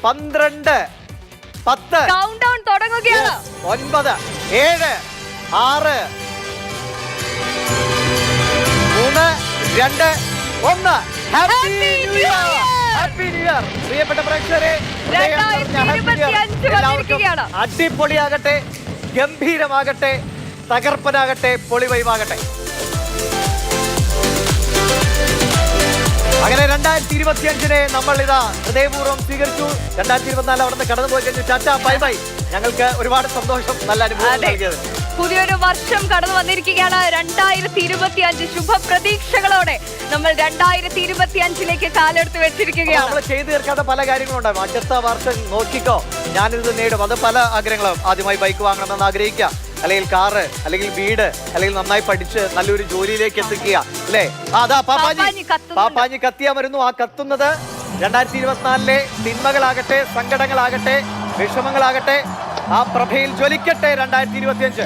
12, 10, count down തുടങ്ങുകയാണ്. 9, 7, 6, 3, 2, 1. Happy new year! Happy new year! പ്രിയപ്പെട്ട പ്രേക്ഷകരെ, 2025 വന്നിരിക്കുകയാണ്. അടിപൊളിയാകട്ടെ, ഗംഭീരമാകട്ടെ, തകർപ്പനാകട്ടെ, പൊളിവൈവാകട്ടെ. അങ്ങനെ 2025 നമ്മൾ ഇതാ ഹൃദയപൂർവ്വം സ്വീകരിച്ചു. 2024 അവിടെ നിന്ന് കടന്നു പോയി കഴിഞ്ഞു. Tata, bye bye. ഞങ്ങൾക്ക് ഒരുപാട് സന്തോഷം, നല്ല അനുഭവം നൽകിയത്. പുതിയൊരു വർഷം കടന്നു വന്നിരിക്കുകയാണ്. 2025 ശുഭപ്രതീക്ഷകളോടെ നമ്മൾ 2025 കാലെടുത്ത് വെച്ചിരിക്കുകയാണ്. നമ്മൾ ചെയ്തു തീർക്കാത്ത പല കാര്യങ്ങളുണ്ടാകും. അടുത്ത വർഷം നോക്കിക്കോ, ഞാനിത് നേടും. അത് പല ആഗ്രഹങ്ങളും. ആദ്യമായി ബൈക്ക് വാങ്ങണമെന്ന് ആഗ്രഹിക്കുക, അല്ലെങ്കിൽ കാറ്, അല്ലെങ്കിൽ വീട്, അല്ലെങ്കിൽ നന്നായി പഠിച്ച് നല്ലൊരു ജോലിയിലേക്ക് എത്തിക്കുക, അല്ലേ? അതാ പാപ്പാഞ്ഞി കത്തിയാൻ വരുന്നു. ആ കത്തുന്നത് 2024 തിന്മകളാകട്ടെ, സങ്കടങ്ങളാകട്ടെ, വിഷമങ്ങളാകട്ടെ, ആ പ്രഭയിൽ ജ്വലിക്കട്ടെ 2025.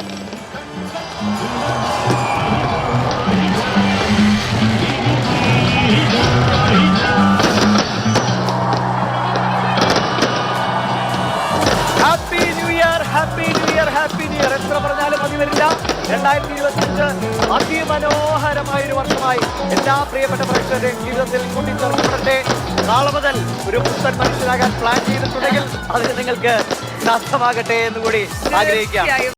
Happy new year, happy new year, happy new year. എത്ര പറഞ്ഞാലും മതി വരില്ല. 2025 അതിമനോഹരമായൊരു വർഷമായി എല്ലാ പ്രിയപ്പെട്ട പ്രേക്ഷകരുടെയും ജീവിതത്തിൽ കൂട്ടിച്ചേർക്കപ്പെടട്ടെ. നാളെ മുതൽ ഒരു പുത്തൻ മനുഷ്യനാകാൻ പ്ലാൻ ചെയ്തിട്ടുണ്ടെങ്കിൽ അതിന് നിങ്ങൾക്ക് സാധ്യമാകട്ടെ എന്ന് കൂടി ആഗ്രഹിക്കാം.